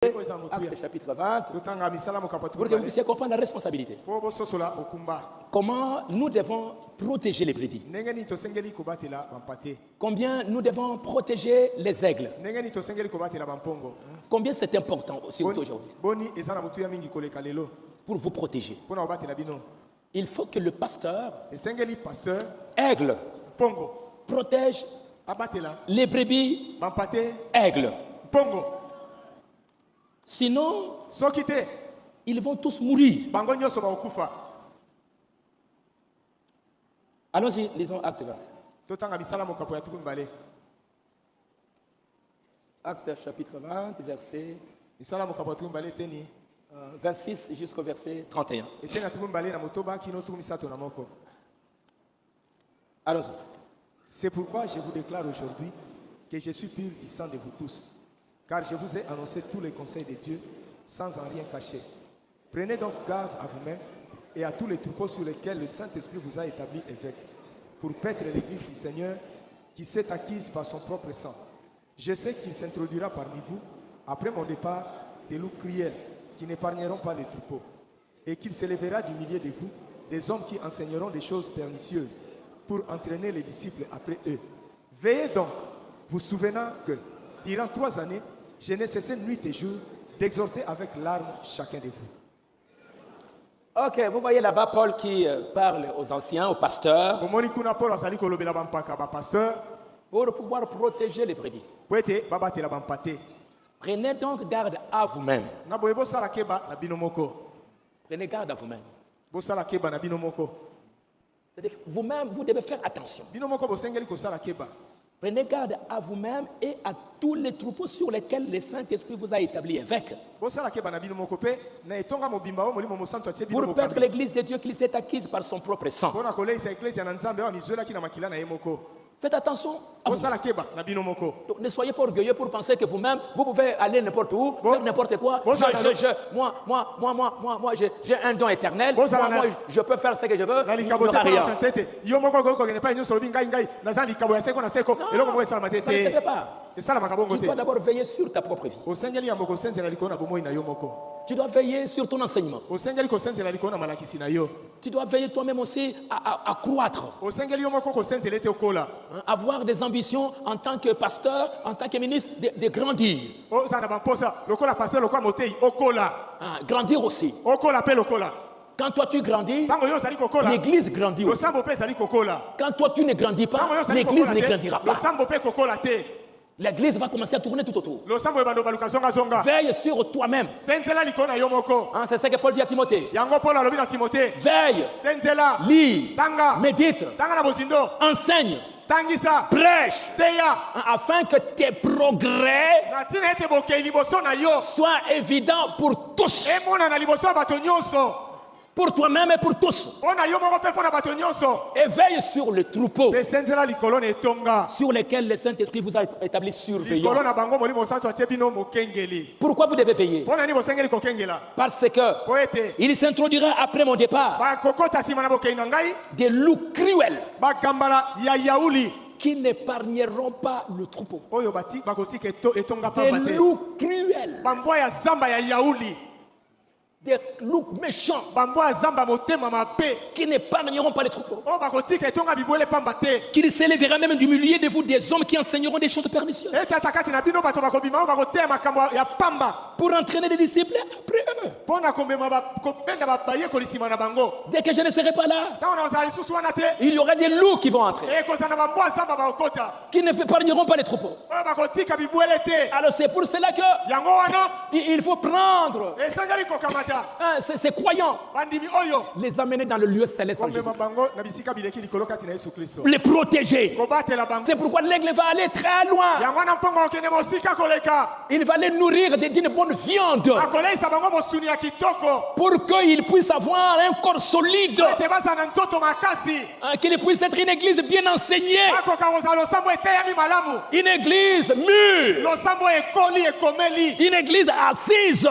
Actes chapitre 20, pour que vous puissiez comprendre la responsabilité. Comment nous devons protéger les brebis. Combien nous devons protéger les aigles. Combien c'est important aussi aujourd'hui pour vous protéger. Il faut que le pasteur aigle protège les brebis aigles. Sinon, ils vont tous mourir. Allons-y, lisons Acte 20. Acte chapitre 20, verset 26 jusqu'au verset 31. Allons-y. C'est pourquoi je vous déclare aujourd'hui que je suis pur du sang de vous tous, car je vous ai annoncé tous les conseils de Dieu sans en rien cacher. Prenez donc garde à vous-même et à tous les troupeaux sur lesquels le Saint-Esprit vous a établi évêque, pour paître l'église du Seigneur qui s'est acquise par son propre sang. Je sais qu'il s'introduira parmi vous, après mon départ, des loups cruels qui n'épargneront pas les troupeaux, et qu'il s'élèvera du milieu de vous des hommes qui enseigneront des choses pernicieuses pour entraîner les disciples après eux. Veillez donc, vous souvenant que, durant 3 années, je n'ai cessé nuit et jour d'exhorter avec larmes chacun de vous. Ok, vous voyez là-bas Paul qui parle aux anciens, aux pasteurs, pour pouvoir protéger les brebis. Prenez donc garde à vous-même. Prenez garde à vous-même. Vous-même, vous devez faire attention. Prenez garde à vous-même et à tous les troupeaux sur lesquels le Saint-Esprit vous a établi évêque. Pour paître l'église de Dieu qui s'est acquise par son propre sang. Faites attention à vous. Ne soyez pas orgueilleux pour penser que vous-même, vous pouvez aller n'importe où, faire n'importe quoi. Moi, j'ai un don éternel. Moi, je peux faire ce que je veux. Il n'y aura rien. Non, ça ne se fait pas. Tu dois d'abord veiller sur ta propre vie. Tu dois veiller sur ton enseignement. Tu dois veiller toi-même aussi à croître. Avoir des ambitions en tant que pasteur, en tant que ministre, de grandir. Grandir aussi. Quand toi tu grandis, l'église grandit aussi. Quand toi tu ne grandis pas, l'église ne grandira pas. L'église va commencer à tourner tout autour. Veille sur toi-même. C'est ce que Paul dit à Timothée. Veille, lis, médite, enseigne, prêche, afin que tes progrès soient évidents pour tous. Pour toi-même et pour tous. Et veille sur le troupeau sur lesquels le Saint-Esprit vous a établi surveillant. Pourquoi vous devez veiller? Parce que il s'introduira après mon départ des loups cruels qui n'épargneront pas le troupeau. Des loups cruels. Des loups méchants qui n'épargneront pas les troupeaux. Qu'il s'élèvera même du milieu de vous des hommes qui enseigneront des choses pernicieuses pour entraîner des disciples après eux. Dès que je ne serai pas là, il y aura des loups qui vont entrer, qui n'épargneront pas les troupeaux. Alors c'est pour cela que il faut prendre ces croyants, les amener dans le lieu céleste, les protéger. C'est pourquoi l'aigle va aller très loin. Il va les nourrir d'une bonne viande pour qu'ils puissent avoir un corps solide, qu'ils puissent être une église bien enseignée, une église mûre, une église assise,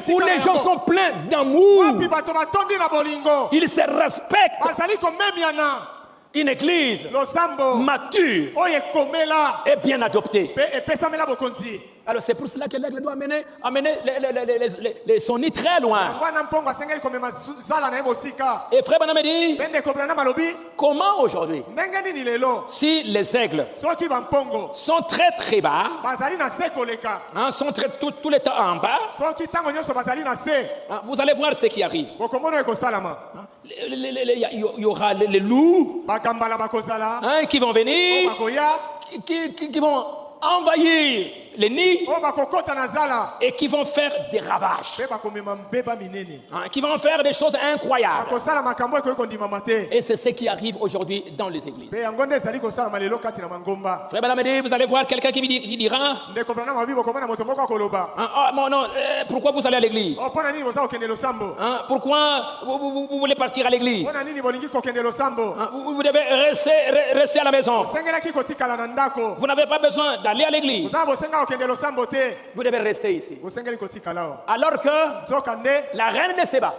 où les gens sont pleins d'amour, ils se respectent, une église mature et bien adoptée. Alors c'est pour cela que l'aigle doit amener son nid très loin. Et frère Branham dit, comment aujourd'hui, si les aigles sont très très bas, sont tout le temps en bas, vous allez voir ce qui arrive. Il y aura les loups qui vont venir, qui vont envahir les nids et qui vont faire des ravages, qui vont faire des choses incroyables. Et c'est ce qui arrive aujourd'hui dans les églises. Frère Branham dit, vous allez voir quelqu'un qui dira, pourquoi vous allez à l'église? Pourquoi vous voulez partir à l'église? Vous devez rester à la maison. Vous n'avez pas besoin d'aller à l'église. Vous devez rester ici. Alors que la reine de Séba,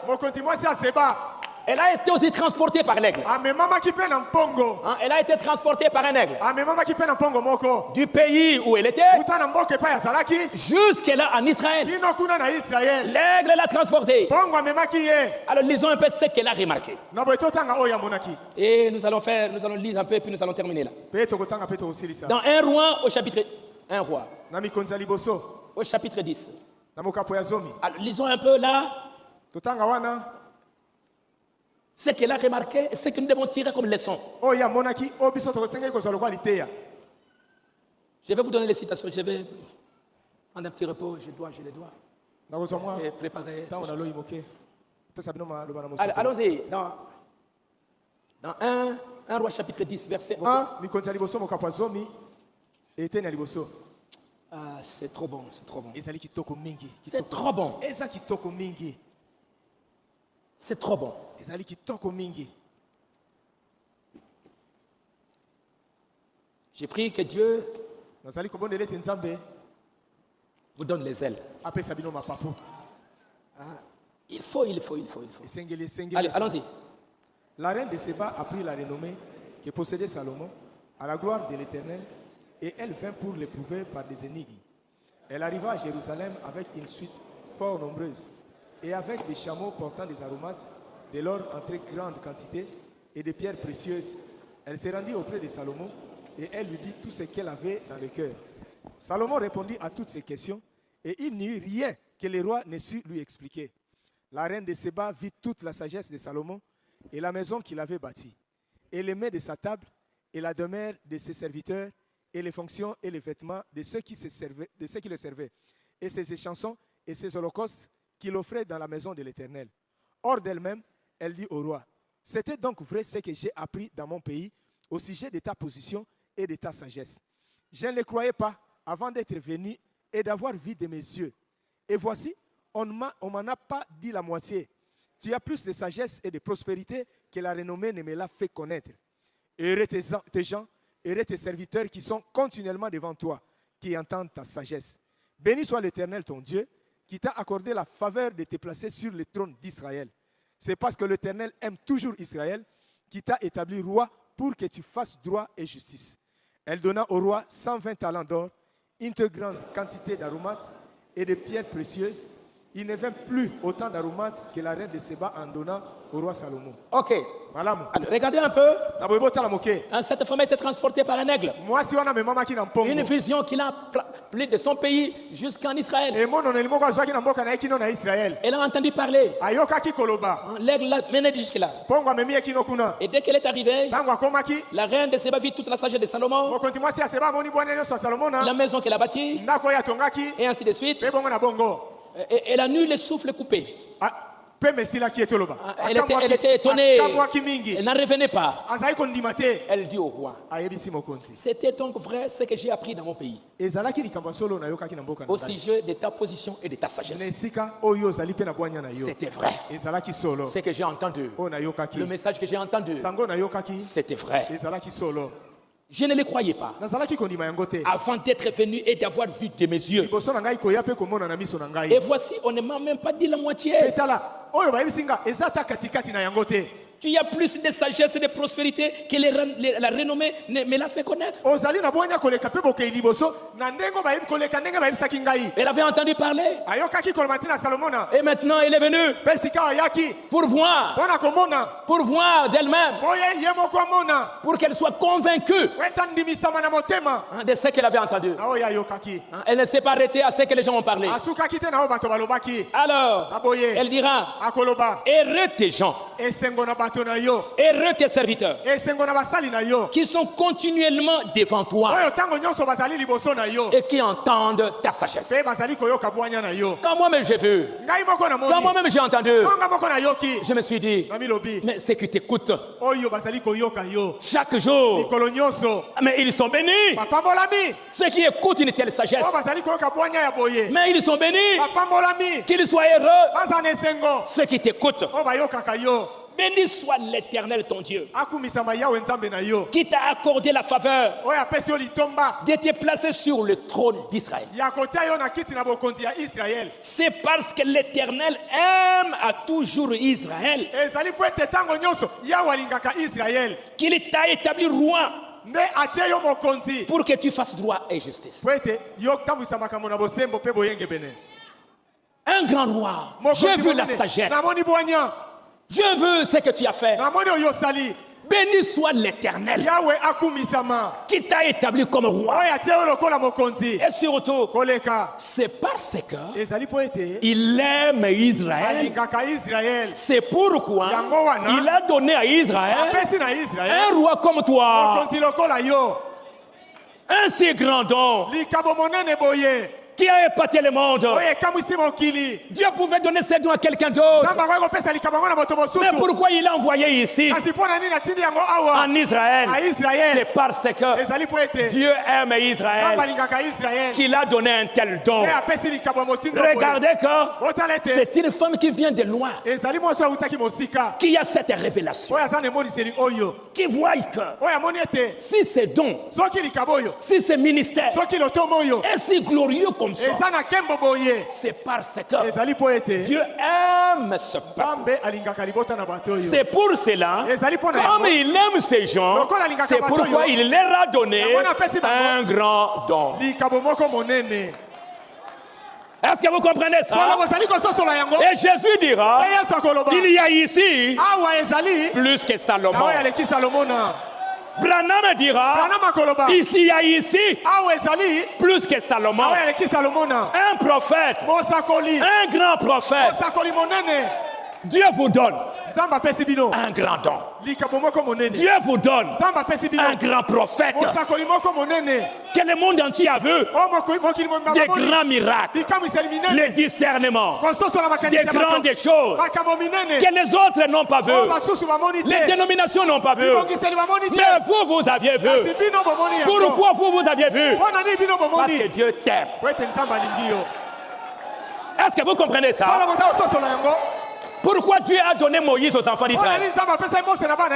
elle a été aussi transportée par l'aigle. Elle a été transportée par un aigle. Du pays où elle était jusqu'à en Israël. L'aigle l'a transportée. Alors lisons un peu ce qu'elle a remarqué. Et nous allons lire un peu puis nous allons terminer là. Dans 1 roi au chapitre 1 roi. Au chapitre 10. Alors lisons un peu là. Ce qu'elle a remarqué, ce que nous devons tirer comme leçon. Je vais vous donner les citations. Je vais prendre un petit repos. Je les dois. Et préparer. Allons-y. Dans 1 roi chapitre 10, verset 1. C'est trop bon, c'est trop bon. C'est trop bon. C'est trop bon. J'ai pris que Dieu vous donne les ailes. Il faut. Allez, allons-y. La reine de Séba a pris la renommée que possédait Salomon à la gloire de l'Éternel et elle vint pour l'éprouver par des énigmes. Elle arriva à Jérusalem avec une suite fort nombreuse et avec des chameaux portant des aromates, de l'or en très grande quantité et des pierres précieuses. Elle se rendit auprès de Salomon et elle lui dit tout ce qu'elle avait dans le cœur. Salomon répondit à toutes ces questions et il n'y eut rien que le roi ne sût lui expliquer. La reine de Séba vit toute la sagesse de Salomon et la maison qu'il avait bâtie, et les mets de sa table, et la demeure de ses serviteurs, et les fonctions et les vêtements de ceux qui le servaient, et ses échansons et ses holocaustes qu'il offrait dans la maison de l'Éternel. Hors d'elle-même, elle dit au roi, « C'était donc vrai ce que j'ai appris dans mon pays au sujet de ta position et de ta sagesse. Je ne le croyais pas avant d'être venu et d'avoir vu de mes yeux. Et voici, on ne m'en a pas dit la moitié. Tu as plus de sagesse et de prospérité que la renommée ne me l'a fait connaître. Heureux tes gens, heureux tes serviteurs qui sont continuellement devant toi, qui entendent ta sagesse. Béni soit l'Éternel ton Dieu, qui t'a accordé la faveur de te placer sur le trône d'Israël. C'est parce que l'Éternel aime toujours Israël, qui t'a établi roi pour que tu fasses droit et justice. » Elle donna au roi 120 talents d'or, une très grande quantité d'aromates et de pierres précieuses. Il ne vint plus autant d'aromates que la reine de Séba en donnant au roi Salomon. Ok. Alors, regardez un peu. Cette femme a été transportée par un aigle. Une vision qu'il a pris de son pays jusqu'en Israël. Elle a entendu parler. L'aigle l'a mené jusque-là. Et dès qu'elle est arrivée, la reine de Séba vit toute la sagesse de Salomon, la maison qu'elle a bâtie, et ainsi de suite. Et la nuit, le souffle coupé. Elle était étonnée. Elle n'en revenait pas. Elle dit au roi, c'était donc vrai ce que j'ai appris dans mon pays au sujet de ta position et de ta sagesse. C'était vrai. Ce que j'ai entendu, le message que j'ai entendu, c'était vrai. Je ne le croyais pas avant d'être venu et d'avoir vu de mes yeux. Et voici, on ne m'a même pas dit la moitié. Tu as plus de sagesse et de prospérité que la renommée me l'a fait connaître. Elle avait entendu parler. Et maintenant, elle est venue pour voir d'elle-même, pour qu'elle soit convaincue de ce qu'elle avait entendu. Elle ne s'est pas arrêtée à ce que les gens ont parlé. Alors, elle dira, heureux tes gens, heureux tes serviteurs qui sont continuellement devant toi et qui entendent ta sagesse. Quand moi-même j'ai vu, quand moi-même j'ai entendu, je me suis dit, mais ceux qui t'écoutent chaque jour, mais ils sont bénis. Ceux qui écoutent une telle sagesse, mais ils sont bénis. Qu'ils soient heureux, ceux qui t'écoutent. Béni soit l'Éternel ton Dieu, qui t'a accordé la faveur de te placer sur le trône d'Israël. C'est parce que l'Éternel aime à toujours Israël qu'il t'a établi roi pour que tu fasses droit et justice. Un grand roi. Je veux la sagesse. Je veux ce que tu as fait. Béni soit l'Éternel qui t'a établi comme roi. Et surtout, c'est parce qu'il aime Israël. C'est pourquoi il a donné à Israël un roi comme toi. Un si grand don qui a épaté le monde. Dieu pouvait donner ses dons à quelqu'un d'autre. Mais pourquoi il a envoyé ici en Israël? C'est parce que Dieu aime Israël qu'il a donné un tel don. Regardez que c'est une femme qui vient de loin, qui a cette révélation, qui voit que si ces dons, si ces ministères est si glorieux comme ça, c'est parce que Dieu aime ce peuple. C'est pour cela, comme il aime ces gens, c'est pourquoi il leur a donné un grand don. Est-ce que vous comprenez ça? Et Jésus dira, il y a ici plus que Salomon. Branham dira, ici il y a ici plus que Salomon. Un prophète, un grand prophète. Dieu vous donne un grand don. Dieu vous donne un grand prophète que le monde entier a vu. Des grands miracles, le discernement, des grandes choses que les autres n'ont pas vu, les dénominations n'ont pas vu. Mais vous, vous aviez vu. Pourquoi vous aviez vu? Parce que Dieu t'aime. Est-ce que vous comprenez ça? Pourquoi Dieu a donné Moïse aux enfants d'Israël?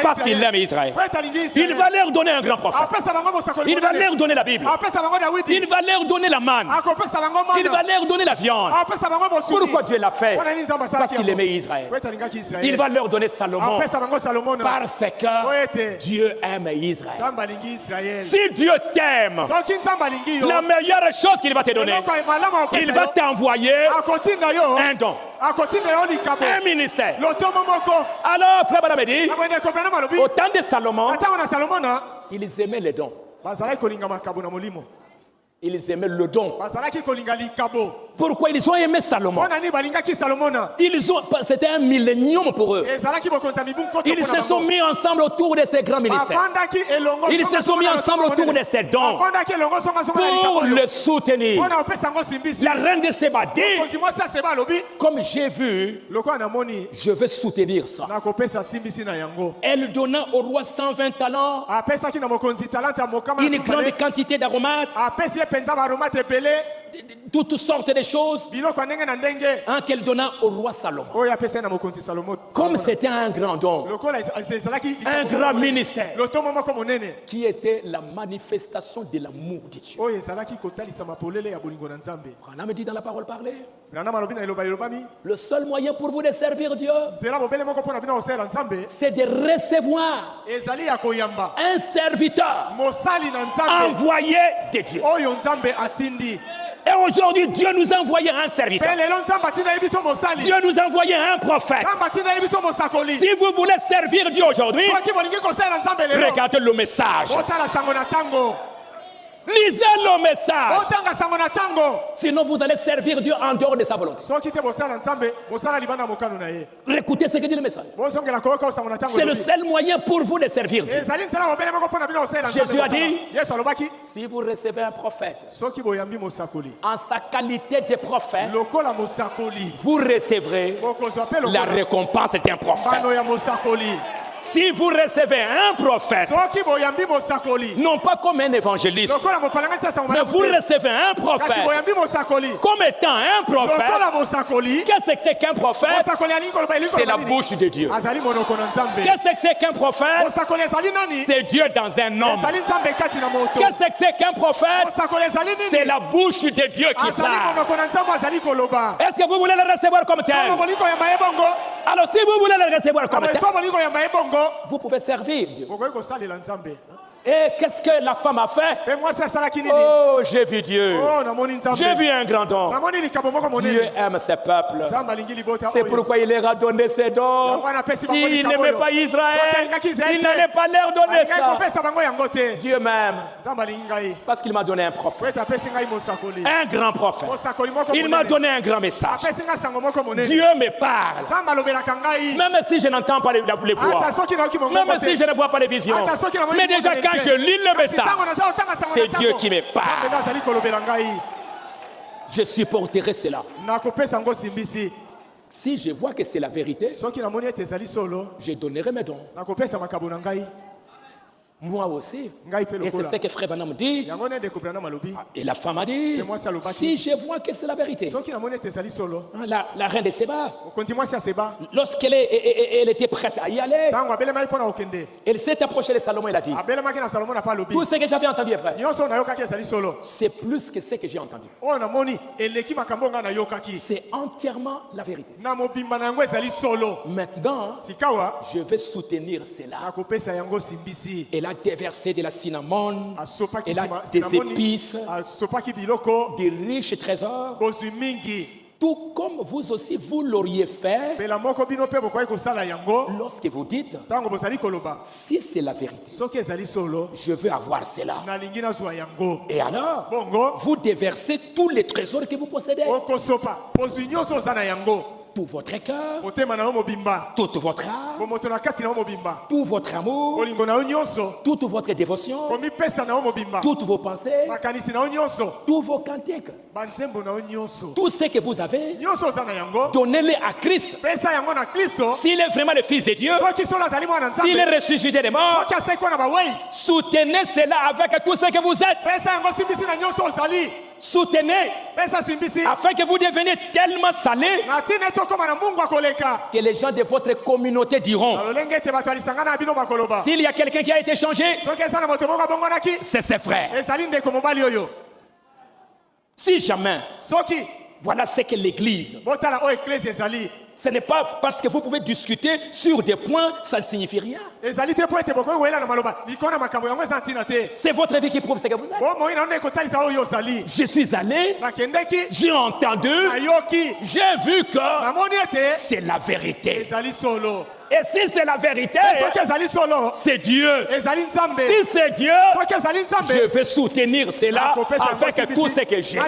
Parce qu'il aime Israël. Il va leur donner un grand prophète. Il va leur donner la Bible. Il va leur donner la manne. Il va leur donner la viande. Pourquoi Dieu l'a fait? Parce qu'il aimait Israël. Il va leur donner Salomon. Parce que Dieu aime Israël. Si Dieu t'aime, la meilleure chose qu'il va te donner, il va t'envoyer un don, un ministère. Alors, frère Baramedi, au temps de Salomon, ils aimaient les dons. Ils aimaient le don. Pourquoi ils ont aimé Salomon? C'était un millénium pour eux. Ils se sont mis ensemble autour de ces grands ministères. Ils se sont mis ensemble autour de ces dons pour le soutenir. La reine de Séba dit, comme j'ai vu, je veux soutenir ça. Elle donna au roi 120 talents, une grande quantité d'aromates, toutes sortes de choses qu'elle donna au roi Salomon. Comme c'était un grand don, un grand ministère, qui était la manifestation de l'amour de Dieu. Branham me dit dans la parole parlée, le seul moyen pour vous de servir Dieu, c'est de recevoir un serviteur envoyé de Dieu. Et aujourd'hui, Dieu nous a envoyé un serviteur. Dieu nous a envoyé un prophète. Si vous voulez servir Dieu aujourd'hui, regardez le message. Lisez le message. Sinon vous allez servir Dieu en dehors de sa volonté. Écoutez ce que dit le message. C'est le seul moyen pour vous de servir Dieu. Jésus a dit, si vous recevez un prophète en sa qualité de prophète, vous recevrez la récompense d'un prophète. Si vous recevez un prophète, non pas comme un évangéliste, mais vous recevez un prophète comme étant un prophète, qu'est-ce que c'est qu'un prophète? C'est la bouche de Dieu. Qu'est-ce que c'est qu'un prophète? C'est Dieu dans un homme. Qu'est-ce que c'est qu'un prophète? C'est la bouche de Dieu qui parle. Est-ce que vous voulez le recevoir comme tel? Alors si vous voulez le recevoir comme tel, vous pouvez servir Dieu. Et qu'est-ce que la femme a fait? Oh, j'ai vu Dieu. J'ai vu un grand don. Dieu aime ses peuples. C'est pourquoi il leur a donné ses dons. S'il n'aimait pas Israël, il n'allait pas leur donner ça. Dieu m'aime parce qu'il m'a donné un prophète. Un grand prophète. Il m'a donné un grand message. Dieu me parle. Même si je n'entends pas les voix. Même si je ne vois pas les visions. Mais déjà quand je lis le message, c'est Dieu qui me parle. Je supporterai cela. Si je vois que c'est la vérité, je donnerai mes dons. Moi aussi. Et c'est ce que Frère Branham dit. Et la femme a dit, si je vois que c'est la vérité. La reine de Séba, lorsqu'elle était prête à y aller, elle s'est approchée de Salomon et elle a dit, tout ce que j'avais entendu, frère, c'est plus que ce que j'ai entendu. C'est entièrement la vérité. Maintenant, je vais soutenir cela. Elle a déversé de la cinnamon, elle a des épices, des riches trésors, tout comme vous aussi vous l'auriez fait lorsque vous dites, si c'est la vérité, je veux avoir cela. Et alors, vous déversez tous les trésors que vous possédez. Tout votre cœur, toute votre âme, tout votre amour, toute votre dévotion, toutes vos pensées, tous vos cantiques, tout ce que vous avez, donnez-les à Christ. S'il est vraiment le Fils de Dieu, s'il est ressuscité des morts, soutenez cela avec tout ce que vous êtes. Soutenez afin que vous deveniez tellement salés que les gens de votre communauté diront, s'il y a quelqu'un qui a été changé, c'est ses frères. Si jamais, voilà ce que l'Église, ce n'est pas parce que vous pouvez discuter sur des points, ça ne signifie rien. C'est votre vie qui prouve ce que vous êtes. Je suis allé, j'ai entendu, j'ai vu que c'est la vérité. Et si c'est la vérité, c'est Dieu. Si c'est Dieu, je vais soutenir cela avec tout ce que j'ai.